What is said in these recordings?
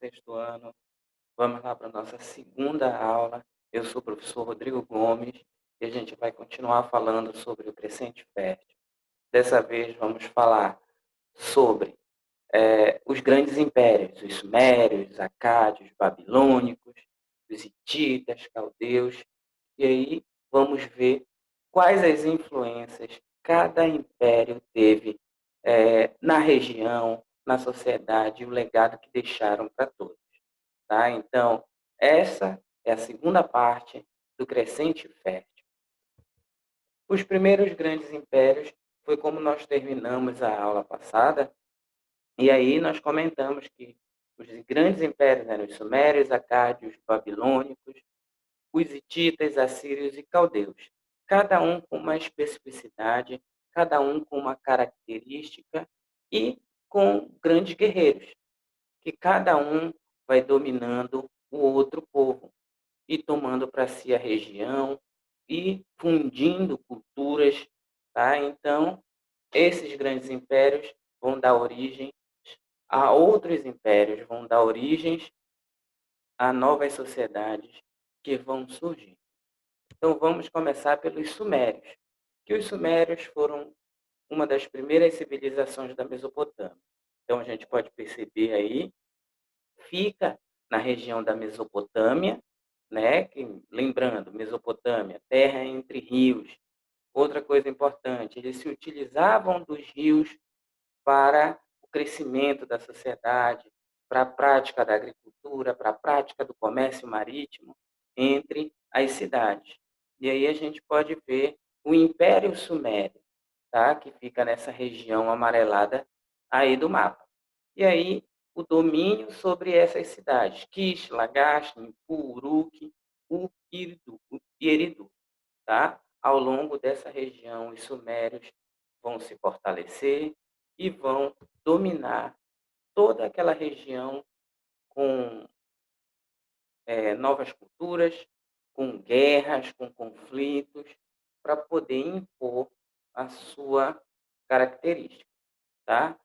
sexto ano. Vamos lá para a nossa segunda aula. Eu sou o professor Rodrigo Gomes e a gente vai continuar falando sobre o Crescente Fértil. Dessa vez vamos falar sobre os grandes impérios, os sumérios, os acádios, babilônicos, os hititas, caldeus. E aí vamos ver quais as influências cada império teve na região, na sociedade, e o legado que deixaram para todos. Tá? Então, essa é a segunda parte do Crescente Fértil. Os primeiros grandes impérios foi como nós terminamos a aula passada, e aí nós comentamos que os grandes impérios eram os sumérios, acádios, babilônicos, os hititas, assírios e caldeus. Cada um com uma especificidade, cada um com uma característica e com grandes guerreiros, que cada um vai dominando o outro povo e tomando para si a região e fundindo culturas, tá? Então, esses grandes impérios vão dar origem a outros impérios, vão dar origens a novas sociedades que vão surgir. Então, vamos começar pelos sumérios, que os sumérios foram uma das primeiras civilizações da Mesopotâmia. Então, a gente pode perceber aí, fica na região da Mesopotâmia, né? Que, lembrando, Mesopotâmia, terra entre rios. Outra coisa importante, eles se utilizavam dos rios para o crescimento da sociedade, para a prática da agricultura, para a prática do comércio marítimo entre as cidades. E aí a gente pode ver o Império Sumério, tá? Que fica nessa região amarelada aí do mapa. E aí o domínio sobre essas cidades, Kish, Lagash, Nippur, Uruk, e Eridu, tá? Ao longo dessa região, os sumérios vão se fortalecer e vão dominar toda aquela região com novas culturas, com guerras, com conflitos, para poder impor a sua característica, tá?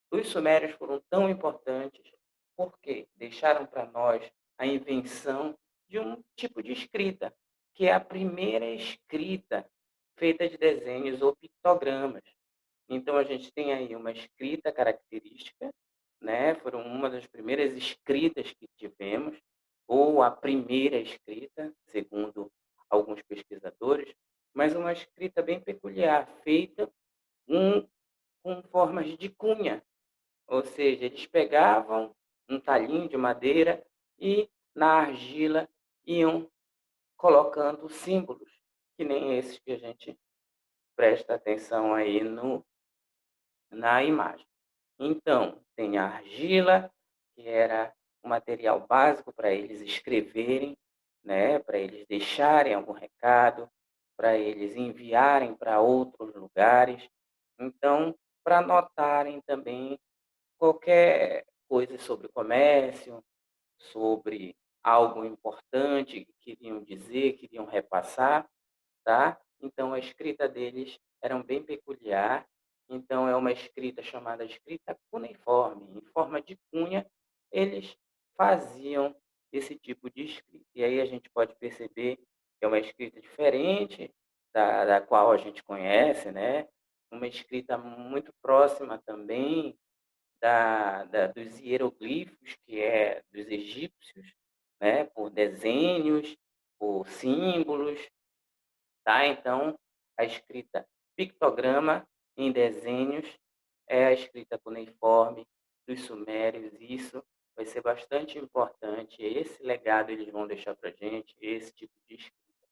Os sumérios foram tão importantes porque deixaram para nós a invenção de um tipo de escrita, que é a primeira escrita feita de desenhos ou pictogramas. Então, a gente tem aí uma escrita característica, né? Foram uma das primeiras escritas que tivemos, ou a primeira escrita, segundo alguns pesquisadores, mas uma escrita bem peculiar, feita com formas de cunha, ou seja, eles pegavam um talinho de madeira e na argila iam colocando símbolos, que nem esses que a gente presta atenção aí na imagem. Então, tem a argila, que era o material básico para eles escreverem, né, para eles deixarem algum recado, para eles enviarem para outros lugares. Então, para anotarem também qualquer coisa sobre o comércio, sobre algo importante que queriam dizer, queriam repassar, tá? Então a escrita deles era bem peculiar. Então é uma escrita chamada escrita cuneiforme. Em forma de cunha, eles faziam esse tipo de escrita. E aí a gente pode perceber que é uma escrita diferente da qual a gente conhece, né? Uma escrita muito próxima também dos hieroglifos, que é dos egípcios, né? Por desenhos, por símbolos, tá? Então, a escrita pictograma em desenhos é a escrita cuneiforme dos sumérios. Isso vai ser bastante importante. Esse legado eles vão deixar para a gente, esse tipo de escrita,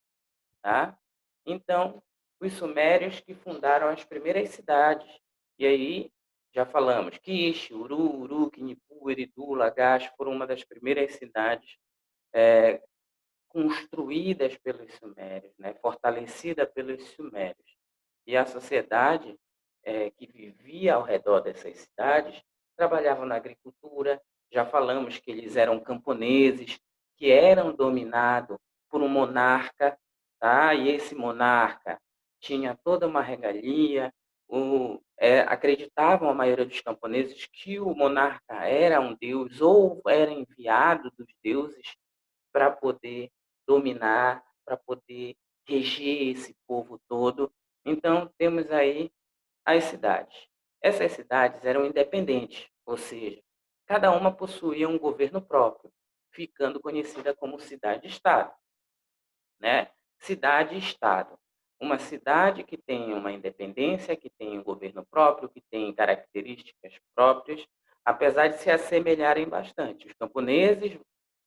tá? Então, os sumérios que fundaram as primeiras cidades. E aí, já falamos, Kish, Uru, Uruk, Nippur, Eridu, Lagash foram uma das primeiras cidades construídas pelos sumérios, né? Fortalecida pelos sumérios. E a sociedade que vivia ao redor dessas cidades trabalhava na agricultura. Já falamos que eles eram camponeses, que eram dominados por um monarca, tá? E esse monarca tinha toda uma regalia, acreditavam a maioria dos camponeses que o monarca era um deus ou era enviado dos deuses para poder dominar, para poder reger esse povo todo. Então, temos aí as cidades. Essas cidades eram independentes, ou seja, cada uma possuía um governo próprio, ficando conhecida como cidade-estado, né? Cidade-estado. Uma cidade que tem uma independência, que tem um governo próprio, que tem características próprias, apesar de se assemelharem bastante. Os camponeses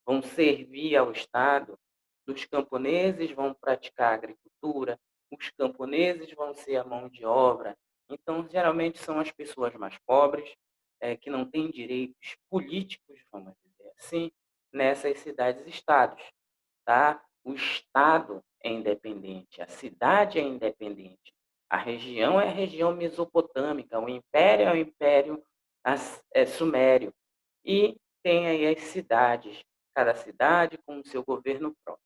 vão servir ao Estado, os camponeses vão praticar agricultura, os camponeses vão ser a mão de obra. Então, geralmente são as pessoas mais pobres, que não têm direitos políticos, vamos dizer assim, nessas cidades-estados, tá? O Estado é independente, a cidade é independente, a região é a região mesopotâmica, o império é o império sumério. E tem aí as cidades, cada cidade com o seu governo próprio.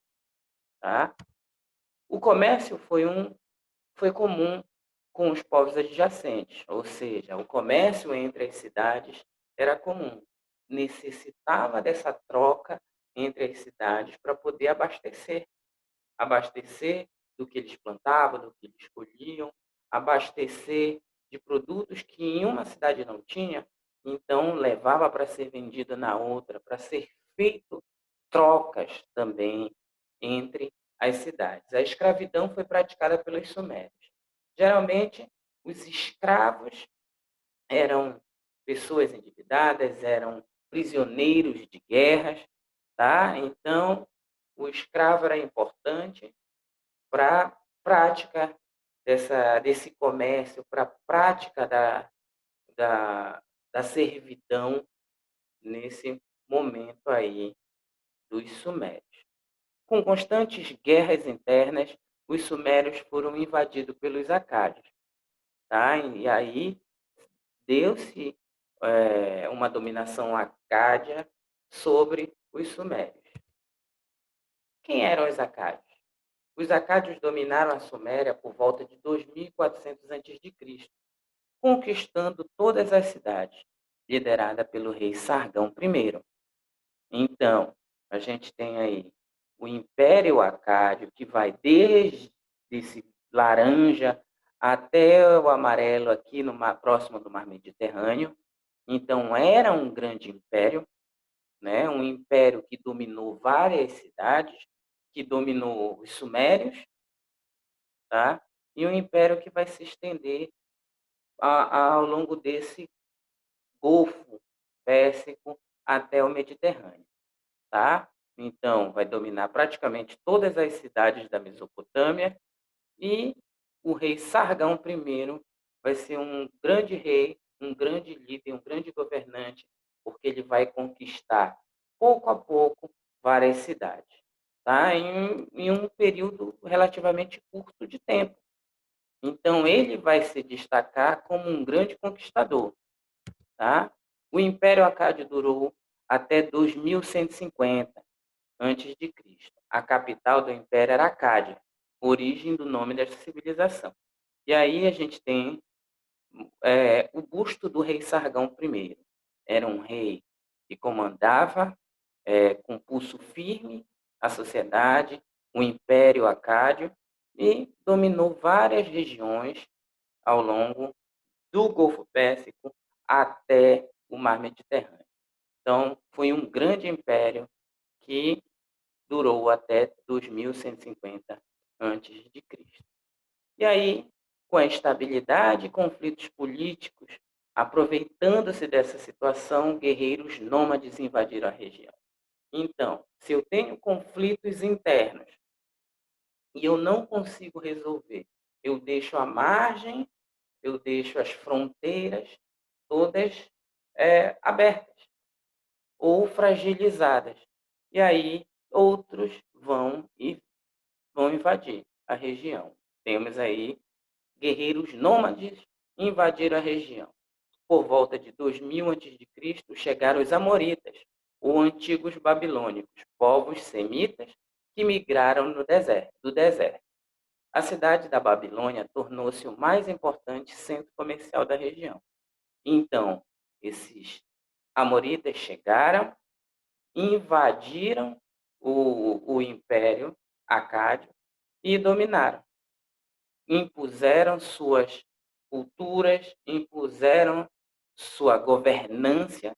Tá? O comércio foi comum com os povos adjacentes, ou seja, o comércio entre as cidades era comum. Necessitava dessa troca entre as cidades para poder abastecer do que eles plantavam, do que eles colhiam, abastecer de produtos que em uma cidade não tinha, então levava para ser vendido na outra, para ser feito trocas também entre as cidades. A escravidão foi praticada pelos sumérios. Geralmente, os escravos eram pessoas endividadas, eram prisioneiros de guerras, tá? Então, o escravo era importante para a prática desse comércio, para a prática da, da servidão nesse momento aí dos sumérios. Com constantes guerras internas, os sumérios foram invadidos pelos acádios. Tá? E aí deu-se uma dominação acádia sobre os sumérios. Quem eram os acádios? Os acádios dominaram a Suméria por volta de 2400 a.C., conquistando todas as cidades, liderada pelo rei Sargão I. Então, a gente tem aí o Império Acádio, que vai desde esse laranja até o amarelo aqui próximo do Mar Mediterrâneo. Então, era um grande império, né? Um império que dominou várias cidades, que dominou os sumérios, tá? E um império que vai se estender ao longo desse Golfo Pérsico até o Mediterrâneo, tá? Então, vai dominar praticamente todas as cidades da Mesopotâmia e o rei Sargão I vai ser um grande rei, um grande líder, um grande governante, porque ele vai conquistar, pouco a pouco, várias cidades, tá? Em um período relativamente curto de tempo. Então, ele vai se destacar como um grande conquistador. Tá? O Império Acádio durou até 2150 a.C. A capital do Império era Acádia, origem do nome dessa civilização. E aí a gente tem o busto do rei Sargão I. Era um rei que comandava com pulso firme a sociedade, o Império Acádio, e dominou várias regiões ao longo do Golfo Pérsico até o Mar Mediterrâneo. Então, foi um grande império que durou até 2150 a.C. E aí, com a instabilidade e conflitos políticos, aproveitando-se dessa situação, guerreiros nômades invadiram a região. Então, se eu tenho conflitos internos e eu não consigo resolver, eu deixo a margem, eu deixo as fronteiras todas abertas ou fragilizadas. E aí outros vão invadir a região. Temos aí guerreiros nômades invadiram a região. Por volta de 2000 a.C., chegaram os amoritas, ou antigos babilônicos, povos semitas que migraram do deserto. A cidade da Babilônia tornou-se o mais importante centro comercial da região. Então, esses amoritas chegaram, invadiram o Império Acádio e dominaram. Impuseram suas culturas, impuseram sua governância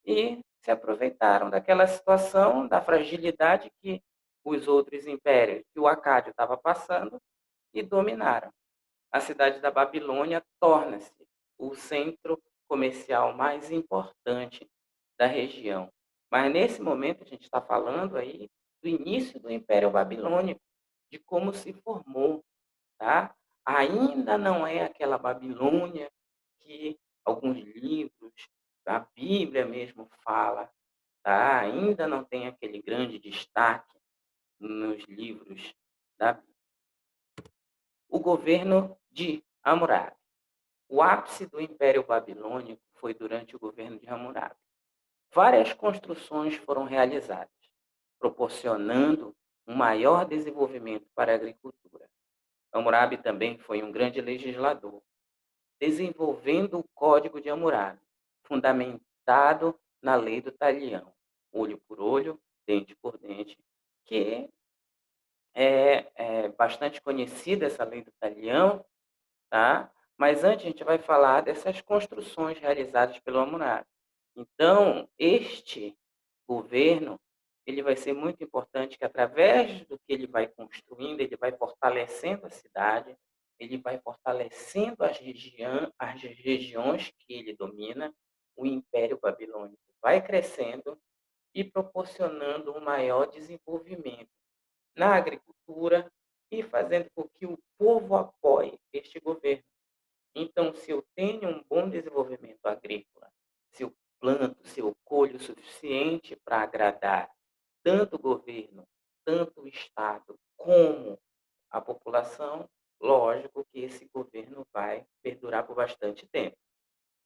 e se aproveitaram daquela situação, da fragilidade que os outros impérios, que o Acádio estava passando, e dominaram. A cidade da Babilônia torna-se o centro comercial mais importante da região. Mas nesse momento a gente está falando aí do início do Império Babilônico, de como se formou, tá? Ainda não é aquela Babilônia que alguns livros, a Bíblia mesmo fala, tá? Ainda não tem aquele grande destaque nos livros da Bíblia. O governo de Hammurabi. O ápice do Império Babilônico foi durante o governo de Hammurabi. Várias construções foram realizadas, proporcionando um maior desenvolvimento para a agricultura. Hammurabi também foi um grande legislador, desenvolvendo o Código de Hammurabi, fundamentado na lei do talião, olho por olho, dente por dente, que é bastante conhecida essa lei do talião, tá? Mas antes a gente vai falar dessas construções realizadas pelo Hammurabi. Então, este governo, ele vai ser muito importante, que através do que ele vai construindo, ele vai fortalecendo a cidade, ele vai fortalecendo as regiões que ele domina, o Império Babilônico vai crescendo e proporcionando um maior desenvolvimento na agricultura e fazendo com que o povo apoie este governo. Então, se eu tenho um bom desenvolvimento agrícola, se eu planto, se eu colho o suficiente para agradar tanto o governo, tanto o Estado, como a população, lógico que esse governo vai perdurar por bastante tempo,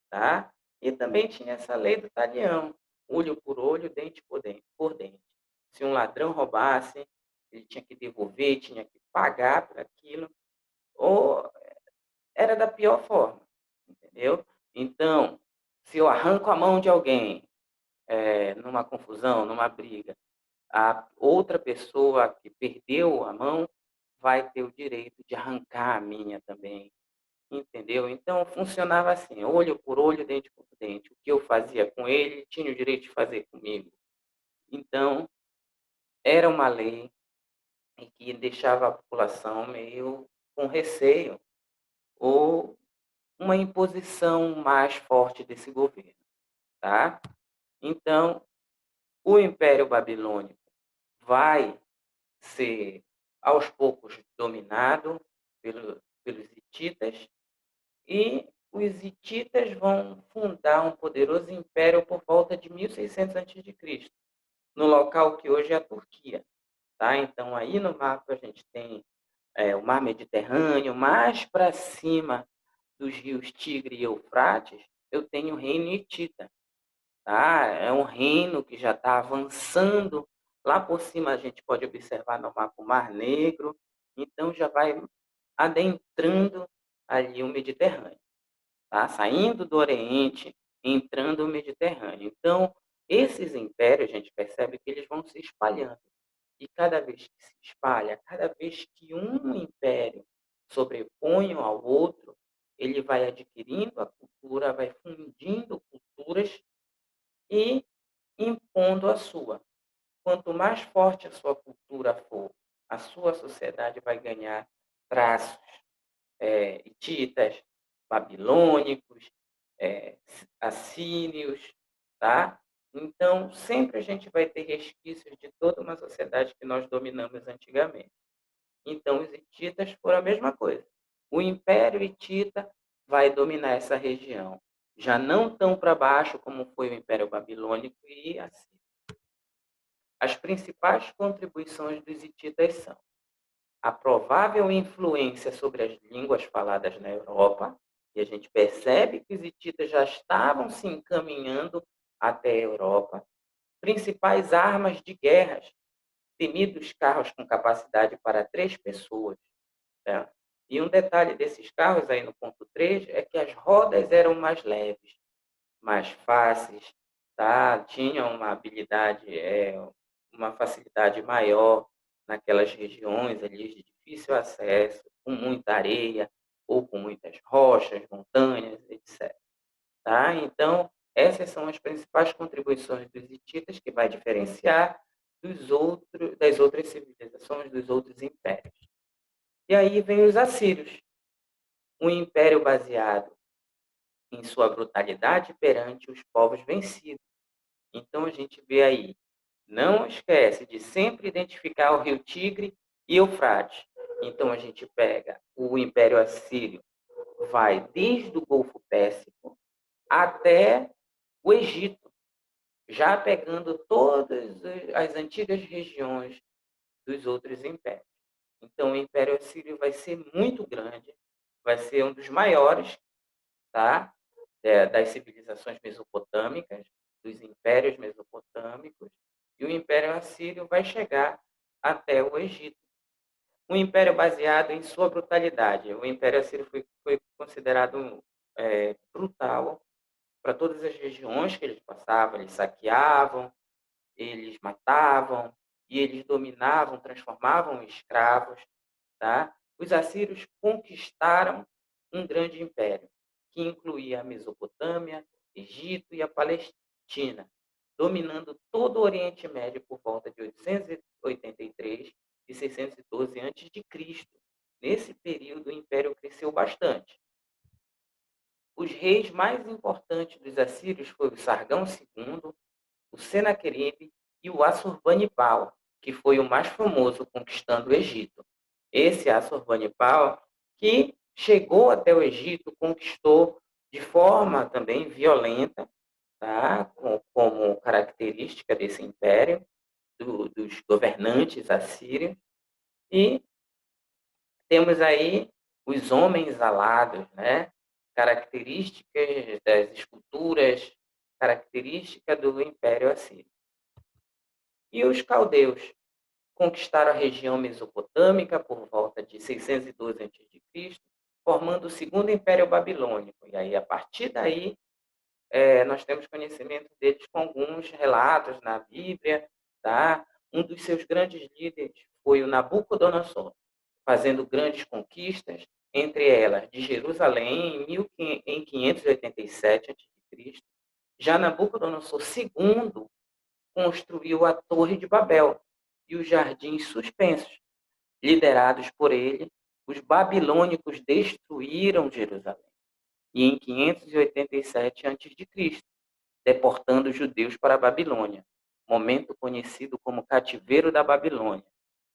tá? E também tinha essa lei do talião, olho por olho, dente por dente. Por dente. Se um ladrão roubasse, ele tinha que devolver, tinha que pagar por aquilo, ou era da pior forma, entendeu? Então, se eu arranco a mão de alguém, numa confusão, numa briga, a outra pessoa que perdeu a mão vai ter o direito de arrancar a minha também, entendeu? Então, funcionava assim, olho por olho, dente por dente. O que eu fazia com ele, tinha o direito de fazer comigo. Então, era uma lei que deixava a população meio com receio ou uma imposição mais forte desse governo, tá? Então, o Império Babilônico vai ser, aos poucos, dominado pelos hititas, e os hititas vão fundar um poderoso império por volta de 1600 a.C., no local que hoje é a Turquia. Tá? Então, aí no mapa a gente tem o Mar Mediterrâneo, mais para cima dos rios Tigre e Eufrates, eu tenho o reino hitita. Tá? É um reino que já está avançando. Lá por cima a gente pode observar no mapa o Mar Negro, então já vai adentrando ali o Mediterrâneo, tá? Saindo do Oriente, entrando no Mediterrâneo. Então, esses impérios, a gente percebe que eles vão se espalhando. E cada vez que se espalha, cada vez que um império sobrepõe ao outro, ele vai adquirindo a cultura, vai fundindo culturas e impondo a sua. Quanto mais forte a sua cultura for, a sua sociedade vai ganhar traços hititas, babilônicos, assírios, tá? Então, sempre a gente vai ter resquícios de toda uma sociedade que nós dominamos antigamente. Então, os hititas foram a mesma coisa. O Império Hitita vai dominar essa região, já não tão para baixo como foi o Império Babilônico e assim. As principais contribuições dos hititas são a provável influência sobre as línguas faladas na Europa, e a gente percebe que os hititas já estavam se encaminhando até a Europa. Principais armas de guerras, temidos carros com capacidade para 3 pessoas. Tá? E um detalhe desses carros aí no ponto 3 é que as rodas eram mais leves, mais fáceis, tá? Tinham uma habilidade, uma facilidade maior naquelas regiões ali de difícil acesso, com muita areia ou com muitas rochas, montanhas, etc. Tá? Então, essas são as principais contribuições dos hititas que vai diferenciar das outras civilizações, dos outros impérios. E aí vem os assírios, um império baseado em sua brutalidade perante os povos vencidos. Então a gente vê aí, não esquece de sempre identificar o rio Tigre e Eufrates. Então a gente pega o Império Assírio, vai desde o Golfo Pérsico até o Egito, já pegando todas as antigas regiões dos outros impérios. Então o Império Assírio vai ser muito grande, vai ser um dos maiores, tá? Das civilizações mesopotâmicas, dos impérios mesopotâmicos, e o Império Assírio vai chegar até o Egito. Um império baseado em sua brutalidade. O Império Assírio foi considerado brutal para todas as regiões que eles passavam. Eles saqueavam, eles matavam, e eles dominavam, transformavam em escravos. Tá? Os assírios conquistaram um grande império, que incluía a Mesopotâmia, Egito e a Palestina, dominando todo o Oriente Médio por volta de 883 e 612 a.C. Nesse período, o império cresceu bastante. Os reis mais importantes dos assírios foram o Sargão II, o Senaqueribe e o Assurbanipal, que foi o mais famoso conquistando o Egito. Esse Assurbanipal, que chegou até o Egito, conquistou de forma também violenta, tá? Como característica desse império, dos governantes assírios, e temos aí os homens alados, né? Características das esculturas, característica do Império Assírio. E os caldeus conquistaram a região mesopotâmica por volta de 612 a.C., formando o segundo Império Babilônico. E aí, a partir daí, nós temos conhecimento deles com alguns relatos na Bíblia. Tá? Um dos seus grandes líderes foi o Nabucodonosor, fazendo grandes conquistas, entre elas de Jerusalém em 587 a.C. Já Nabucodonosor II construiu a Torre de Babel e os jardins suspensos. Liderados por ele, os babilônicos destruíram Jerusalém. E em 587 a.C., deportando os judeus para a Babilônia, momento conhecido como cativeiro da Babilônia,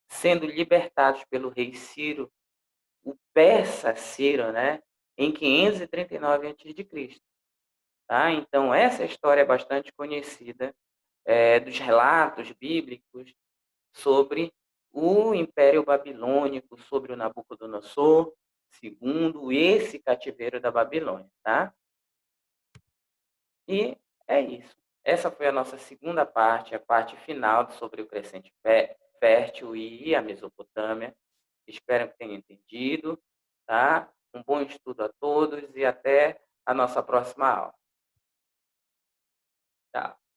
sendo libertados pelo rei Ciro, o persa Ciro, né, em 539 a.C. Tá? Então, essa história é bastante conhecida dos relatos bíblicos sobre o Império Babilônico, sobre o Nabucodonosor II, esse cativeiro da Babilônia, tá? E é isso. Essa foi a nossa segunda parte, a parte final sobre o Crescente Fértil e a Mesopotâmia. Espero que tenham entendido, tá? Um bom estudo a todos e até a nossa próxima aula. Tchau.